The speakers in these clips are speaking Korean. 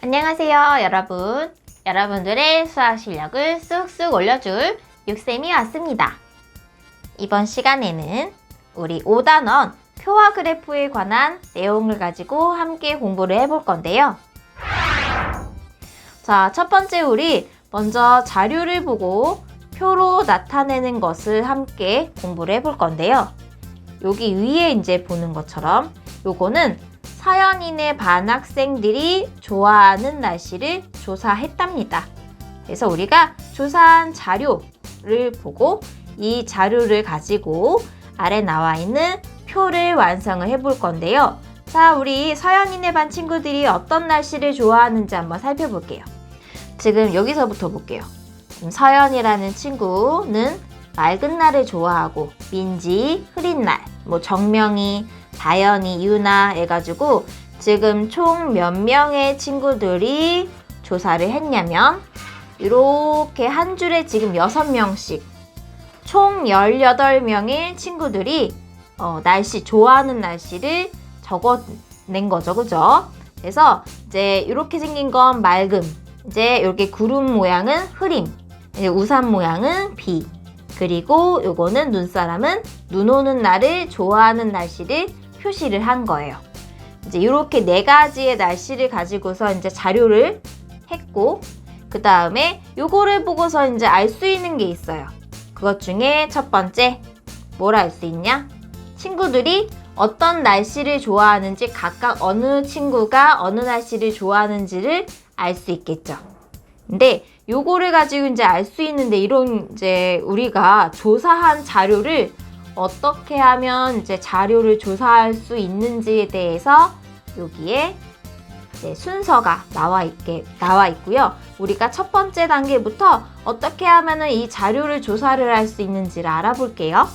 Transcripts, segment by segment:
안녕하세요, 여러분. 여러분들의 수학 실력을 쑥쑥 올려줄 육쌤이 왔습니다. 이번 시간에는 우리 5단원 표와 그래프에 관한 내용을 가지고 함께 공부를 해볼 건데요. 자, 첫 번째 우리 먼저 자료를 보고 표로 나타내는 것을 함께 공부를 해볼 건데요. 여기 위에 이제 보는 것처럼 요거는 서연인의 반 학생들이 좋아하는 날씨를 조사했답니다. 그래서 우리가 조사한 자료를 보고 이 자료를 가지고 아래 나와 있는 표를 완성을 해볼 건데요. 자, 우리 서연인의 반 친구들이 어떤 날씨를 좋아하는지 한번 살펴볼게요. 지금 여기서부터 볼게요. 지금 서연이라는 친구는 맑은 날을 좋아하고 민지, 흐린 날, 정명이, 다연이, 유나 해가지고 지금 총 몇 명의 친구들이 조사를 했냐면 이렇게 한 줄에 지금 6명씩 총 18명의 친구들이 좋아하는 날씨를 적어낸 거죠. 그죠? 그래서 이제 이렇게 생긴 건 맑음, 이제 이렇게 구름 모양은 흐림, 이제 우산 모양은 비, 그리고 요거는 눈사람은 눈 오는 날을 좋아하는 날씨를 표시를 한 거예요. 이제 이렇게 4가지의 날씨를 가지고서 이제 자료를 했고, 그 다음에 요거를 보고서 이제 알 수 있는 게 있어요. 그것 중에 첫 번째, 뭘 알 수 있냐? 친구들이 어떤 날씨를 좋아하는지, 각각 어느 친구가 어느 날씨를 좋아하는지를 알 수 있겠죠. 근데 요거를 가지고 이제 알 수 있는데, 이런 이제 우리가 조사한 자료를 어떻게 하면 이제 자료를 조사할 수 있는지에 대해서 여기에 이제 순서가 나와 있고요. 우리가 첫 번째 단계부터 어떻게 하면 이 자료를 조사를 할 수 있는지를 알아볼게요.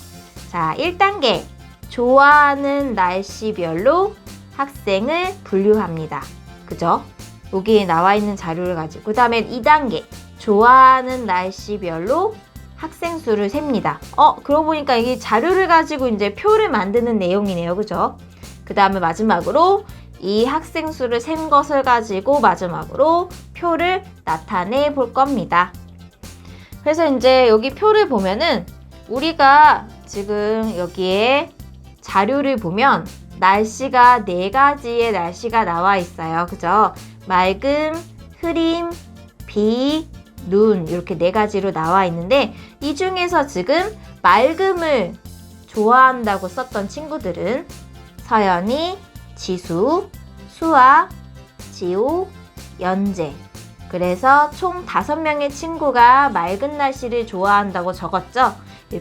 자, 1단계. 좋아하는 날씨별로 학생을 분류합니다. 그죠? 여기에 나와 있는 자료를 가지고. 그 다음에 2단계. 좋아하는 날씨별로 학생 수를 셉니다. 그러고 보니까 이게 자료를 가지고 이제 표를 만드는 내용이네요. 그죠? 그 다음에 마지막으로 이 학생 수를 센 것을 가지고 마지막으로 표를 나타내 볼 겁니다. 그래서 이제 여기 표를 보면은 우리가 지금 여기에 자료를 보면 날씨가 4가지의 날씨가 나와 있어요. 그죠? 맑음, 흐림, 비, 눈, 이렇게 4가지로 나와 있는데, 이 중에서 지금 맑음을 좋아한다고 썼던 친구들은 서연이, 지수, 수아, 지호, 연재. 그래서 총 5명의 친구가 맑은 날씨를 좋아한다고 적었죠.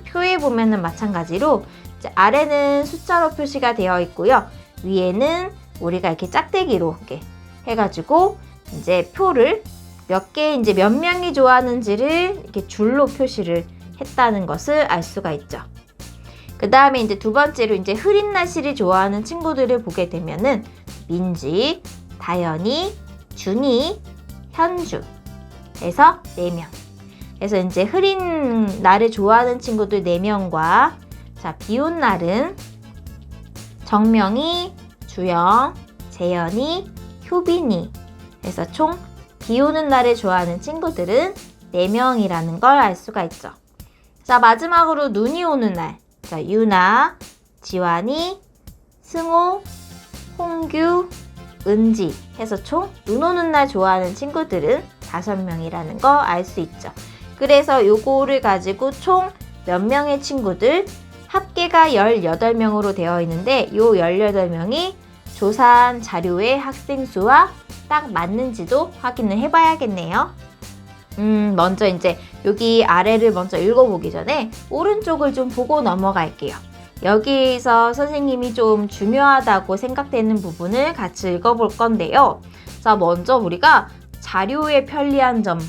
표에 보면은 마찬가지로 이제 아래는 숫자로 표시가 되어 있고요. 위에는 우리가 이렇게 짝대기로 이렇게 해가지고 이제 표를 이제 몇 명이 좋아하는지를 이렇게 줄로 표시를 했다는 것을 알 수가 있죠. 그 다음에 이제 두 번째로 이제 흐린 날씨를 좋아하는 친구들을 보게 되면은 민지, 다연이, 준이, 현주 해서 4명. 그래서 이제 흐린 날을 좋아하는 친구들 4명과 자, 비 온 날은 정명이, 주영, 재현이, 효빈이 해서 총 비 오는 날을 좋아하는 친구들은 4명이라는 걸 알 수가 있죠. 자, 마지막으로 눈이 오는 날. 자, 유나, 지환이, 승호, 홍규, 은지 해서 총 눈 오는 날 좋아하는 친구들은 5명이라는 거 알 수 있죠. 그래서 요거를 가지고 총 몇 명의 친구들, 합계가 18명으로 되어 있는데 요 18명이 조사한 자료의 학생 수와 딱 맞는지도 확인을 해봐야겠네요. 먼저 이제 여기 아래를 먼저 읽어보기 전에 오른쪽을 좀 보고 넘어갈게요. 여기서 선생님이 좀 중요하다고 생각되는 부분을 같이 읽어볼 건데요. 자, 먼저 우리가 자료의 편리한 점,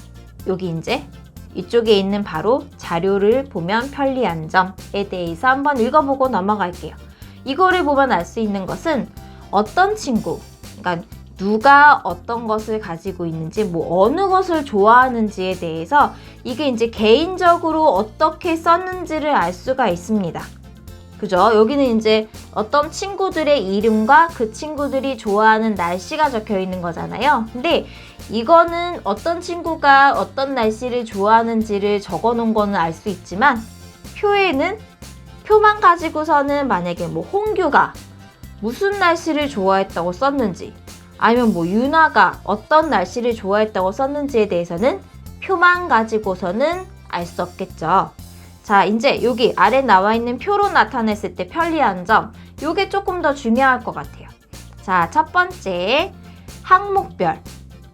여기 이제 이쪽에 있는 바로 자료를 보면 편리한 점에 대해서 한번 읽어보고 넘어갈게요. 이거를 보면 알 수 있는 것은 어떤 친구, 그러니까 누가 어떤 것을 가지고 있는지, 어느 것을 좋아하는지에 대해서 이게 이제 개인적으로 어떻게 썼는지를 알 수가 있습니다. 그죠? 여기는 이제 어떤 친구들의 이름과 그 친구들이 좋아하는 날씨가 적혀 있는 거잖아요. 근데 이거는 어떤 친구가 어떤 날씨를 좋아하는지를 적어 놓은 거는 알 수 있지만 표에는 표만 가지고서는 만약에 뭐 홍규가 무슨 날씨를 좋아했다고 썼는지 아니면 뭐 유나가 어떤 날씨를 좋아했다고 썼는지에 대해서는 표만 가지고서는 알 수 없겠죠. 자, 이제 여기 아래 나와 있는 표로 나타냈을 때 편리한 점, 요게 조금 더 중요할 것 같아요. 자, 첫 번째, 항목별.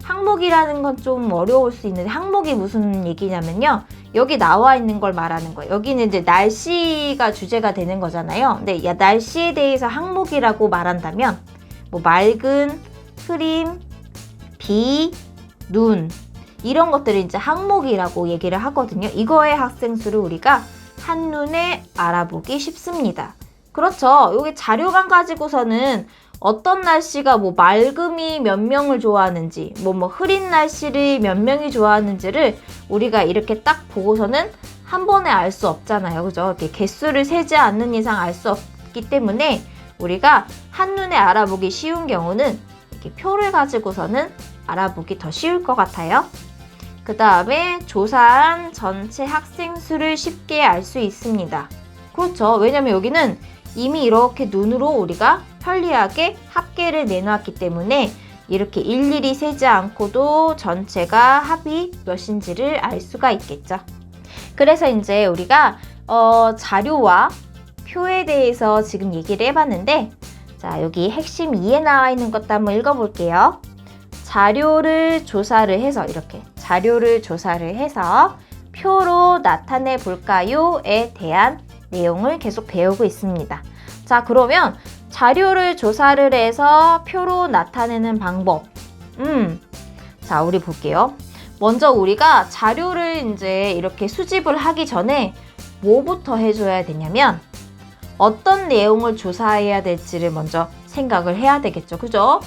항목이라는 건 좀 어려울 수 있는데 항목이 무슨 얘기냐면요. 여기 나와 있는 걸 말하는 거예요. 여기는 이제 날씨가 주제가 되는 거잖아요. 근데 날씨에 대해서 항목이라고 말한다면 뭐 맑은, 흐림, 비, 눈 이런 것들을 이제 항목이라고 얘기를 하거든요. 이거의 학생 수를 우리가 한눈에 알아보기 쉽습니다. 그렇죠. 여기 자료만 가지고서는 어떤 날씨가 뭐 맑음이 몇 명을 좋아하는지 뭐 흐린 날씨를 몇 명이 좋아하는지를 우리가 이렇게 딱 보고서는 한 번에 알 수 없잖아요. 그죠? 이렇게 개수를 세지 않는 이상 알 수 없기 때문에 우리가 한눈에 알아보기 쉬운 경우는 이렇게 표를 가지고서는 알아보기 더 쉬울 것 같아요. 그 다음에 조사한 전체 학생 수를 쉽게 알 수 있습니다. 그렇죠. 왜냐면 여기는 이미 이렇게 눈으로 우리가 편리하게 합계를 내놨기 때문에 이렇게 일일이 세지 않고도 전체가 합이 몇인지를 알 수가 있겠죠. 그래서 이제 우리가 자료와 표에 대해서 지금 얘기를 해봤는데, 자, 여기 핵심 2에 나와 있는 것도 한번 읽어볼게요. 자료를 조사를 해서 이렇게 자료를 조사를 해서 표로 나타내 볼까요?에 대한 내용을 계속 배우고 있습니다. 자, 그러면 자료를 조사를 해서 표로 나타내는 방법. 자, 우리 볼게요. 먼저 우리가 자료를 이제 이렇게 수집을 하기 전에 뭐부터 해줘야 되냐면 어떤 내용을 조사해야 될지를 먼저 생각을 해야 되겠죠. 그죠?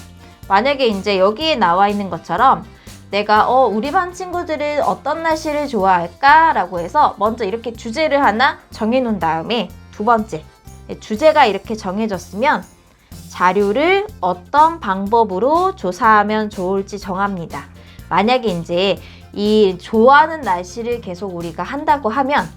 만약에 이제 여기에 나와 있는 것처럼 내가 우리 반 친구들은 어떤 날씨를 좋아할까? 라고 해서 먼저 이렇게 주제를 하나 정해놓은 다음에 두 번째, 주제가 이렇게 정해졌으면 자료를 어떤 방법으로 조사하면 좋을지 정합니다. 만약에 이제 이 좋아하는 날씨를 계속 우리가 한다고 하면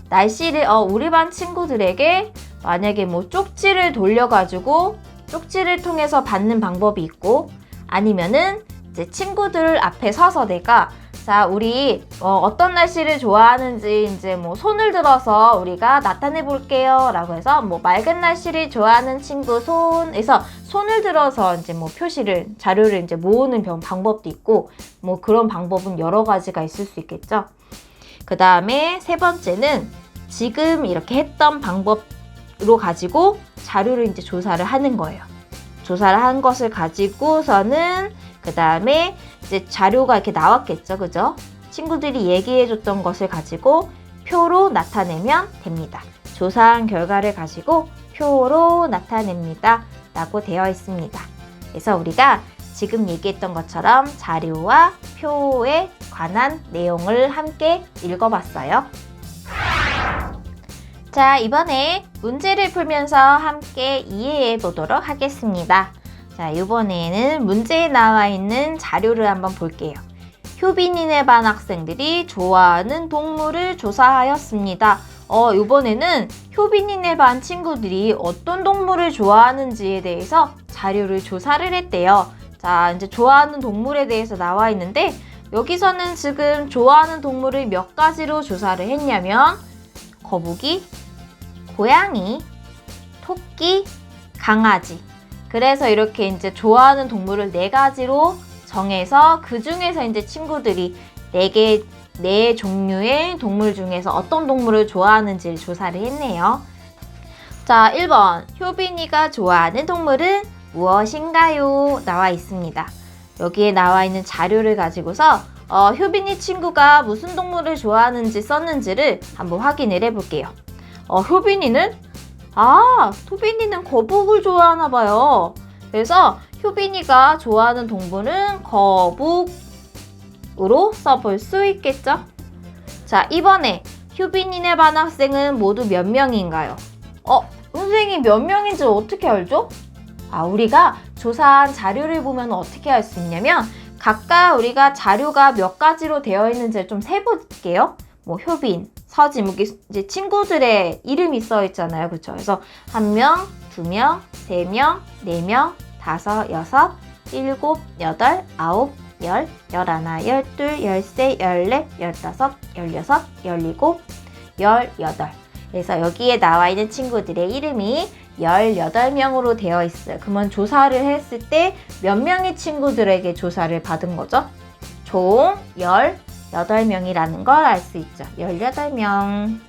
날씨를 우리 반 친구들에게 만약에 뭐 쪽지를 돌려가지고 쪽지를 통해서 받는 방법이 있고 아니면은 이제 친구들 앞에 서서 내가 자, 우리 어떤 날씨를 좋아하는지 이제 뭐 손을 들어서 우리가 나타내 볼게요 라고 해서 뭐 맑은 날씨를 좋아하는 친구 손에서 손을 들어서 이제 뭐 표시를 자료를 이제 모으는 방법도 있고 뭐 그런 방법은 여러 가지가 있을 수 있겠죠. 그 다음에 세 번째는 지금 이렇게 했던 방법으로 가지고 자료를 이제 조사를 하는 거예요. 조사를 한 것을 가지고서는 그 다음에 이제 자료가 이렇게 나왔겠죠. 그죠? 친구들이 얘기해줬던 것을 가지고 표로 나타내면 됩니다. 조사한 결과를 가지고 표로 나타냅니다. 라고 되어 있습니다. 그래서 우리가 지금 얘기했던 것처럼 자료와 표에 관한 내용을 함께 읽어봤어요. 자, 이번에 문제를 풀면서 함께 이해해 보도록 하겠습니다. 자, 이번에는 문제에 나와 있는 자료를 한번 볼게요. 효빈이네 반 학생들이 좋아하는 동물을 조사하였습니다. 이번에는 효빈이네 반 친구들이 어떤 동물을 좋아하는지에 대해서 자료를 조사를 했대요. 자, 이제 좋아하는 동물에 대해서 나와 있는데 여기서는 지금 좋아하는 동물을 몇 가지로 조사를 했냐면 거북이, 고양이, 토끼, 강아지. 그래서 이렇게 이제 좋아하는 동물을 4가지로 정해서 그 중에서 이제 친구들이 4 종류의 동물 중에서 어떤 동물을 좋아하는지를 조사를 했네요. 자, 1번. 효빈이가 좋아하는 동물은 무엇인가요? 나와 있습니다. 여기에 나와 있는 자료를 가지고서 효빈이 친구가 무슨 동물을 좋아하는지 썼는지를 한번 확인을 해볼게요. 효빈이는 거북을 좋아하나 봐요. 그래서 효빈이가 좋아하는 동물은 거북으로 써볼 수 있겠죠? 자, 이번에 효빈이네 반 학생은 모두 몇 명인가요? 선생님 몇 명인지 어떻게 알죠? 우리가 조사한 자료를 보면 어떻게 알 수 있냐면 각각 우리가 자료가 몇 가지로 되어 있는지 좀 세볼게요. 뭐 효빈, 서진, 이제 친구들의 이름이 써 있잖아요. 그렇죠? 그래서 1명, 2명, 3명, 4명, 5, 6, 7, 8, 9, 10, 11, 12, 13, 14, 15, 16, 17, 18. 그래서 여기에 나와 있는 친구들의 이름이 18명으로 되어 있어요. 그러면 조사를 했을 때 몇 명의 친구들에게 조사를 받은 거죠? 총 18명이라는 걸 알 수 있죠. 18명.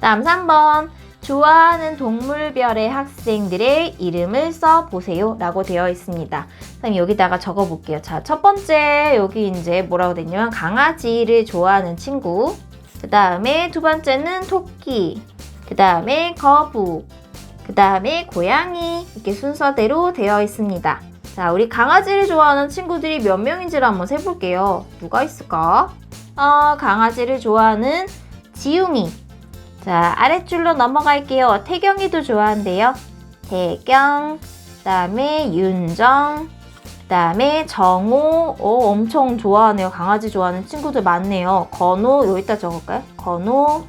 다음 3번. 좋아하는 동물별의 학생들의 이름을 써보세요 라고 되어 있습니다. 그럼 여기다가 적어볼게요. 자, 첫 번째 여기 이제 뭐라고 됐냐면 강아지를 좋아하는 친구, 그 다음에 두 번째는 토끼, 그 다음에 거북, 그 다음에 고양이, 이렇게 순서대로 되어 있습니다. 자, 우리 강아지를 좋아하는 친구들이 몇 명인지를 한번 세볼게요. 누가 있을까? 강아지를 좋아하는 지웅이. 자, 아랫줄로 넘어갈게요. 태경이도 좋아한대요. 태경, 그 다음에 윤정, 그 다음에 정호, 엄청 좋아하네요. 강아지 좋아하는 친구들 많네요. 건호, 여기다 적을까요? 건호,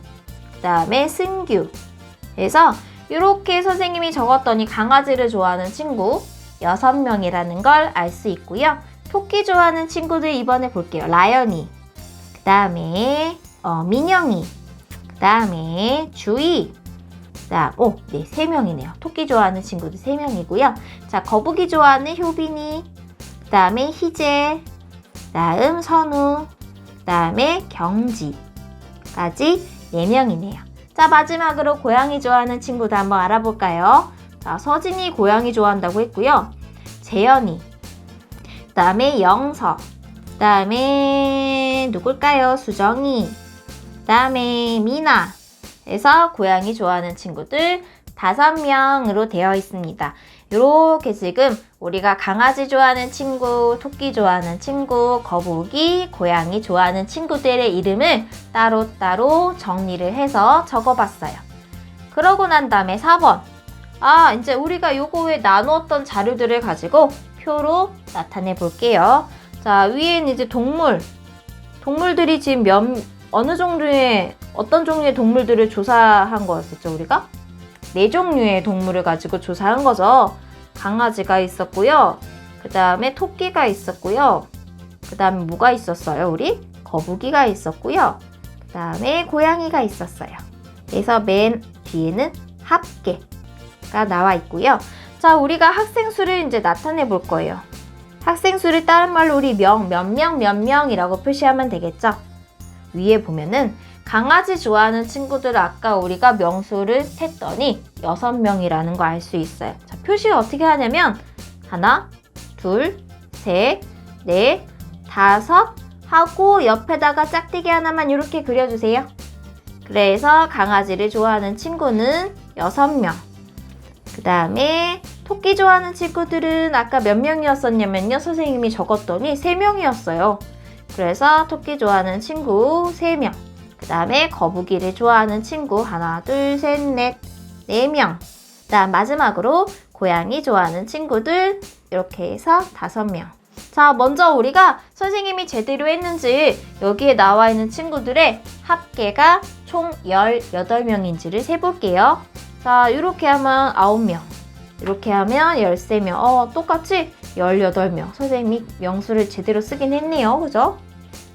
그 다음에 승규. 그래서 이렇게 선생님이 적었더니 강아지를 좋아하는 친구 6명이라는 걸 알 수 있고요. 토끼 좋아하는 친구들 이번에 볼게요. 라연이, 그 다음에 민영이, 그 다음에 주희. 자, 네, 3명이네요. 토끼 좋아하는 친구들 3명이고요. 자, 거북이 좋아하는 효빈이, 그 다음에 희재, 그 다음 선우, 그 다음에 경지까지 4명이네요. 자, 마지막으로 고양이 좋아하는 친구도 한번 알아볼까요? 자, 서진이 고양이 좋아한다고 했고요. 재현이, 그 다음에 영서, 그 다음에 누굴까요? 수정이, 그 다음에 미나. 그래서 고양이 좋아하는 친구들 5명으로 되어 있습니다. 이렇게 지금 우리가 강아지 좋아하는 친구, 토끼 좋아하는 친구, 거북이, 고양이 좋아하는 친구들의 이름을 따로따로 정리를 해서 적어봤어요. 그러고 난 다음에 4번. 이제 우리가 요거 외에 나누었던 자료들을 가지고 표로 나타내 볼게요. 자, 위에는 이제 동물들이 지금 어떤 종류의 동물들을 조사한 거였었죠, 우리가? 4종류의 동물을 가지고 조사한 거죠. 강아지가 있었고요. 그 다음에 토끼가 있었고요. 그 다음에 뭐가 있었어요, 우리? 거북이가 있었고요. 그 다음에 고양이가 있었어요. 그래서 맨 뒤에는 합계가 나와 있고요. 자, 우리가 학생 수를 이제 나타내 볼 거예요. 학생 수를 다른 말로 우리 몇 명이라고 표시하면 되겠죠? 위에 보면은 강아지 좋아하는 친구들 아까 우리가 명수를 셌더니 6명이라는 거 알 수 있어요. 자, 표시를 어떻게 하냐면 하나, 둘, 셋, 넷, 5 하고 옆에다가 짝대기 하나만 이렇게 그려주세요. 그래서 강아지를 좋아하는 친구는 6명. 그 다음에 토끼 좋아하는 친구들은 아까 몇 명이었었냐면요. 선생님이 적었더니 3명이었어요. 그래서 토끼 좋아하는 친구 3명. 그 다음에 거북이를 좋아하는 친구 하나, 둘, 셋, 넷, 4명. 그 다음 마지막으로 고양이 좋아하는 친구들 이렇게 해서 5명. 자, 먼저 우리가 선생님이 제대로 했는지 여기에 나와 있는 친구들의 합계가 총 18명인지를 세볼게요. 자, 이렇게 하면 9명. 이렇게 하면 13명. 똑같이 18명. 선생님이 명수를 제대로 쓰긴 했네요. 그죠?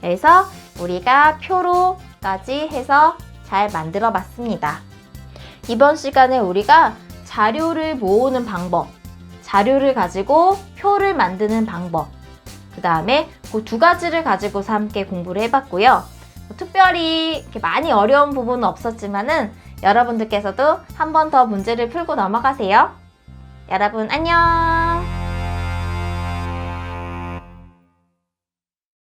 그래서 우리가 표로까지 해서 잘 만들어 봤습니다. 이번 시간에 우리가 자료를 모으는 방법, 자료를 가지고 표를 만드는 방법, 그 다음에 그 2가지를 가지고서 함께 공부를 해봤고요. 특별히 이렇게 많이 어려운 부분은 없었지만은 여러분들께서도 한 번 더 문제를 풀고 넘어가세요. 여러분 안녕!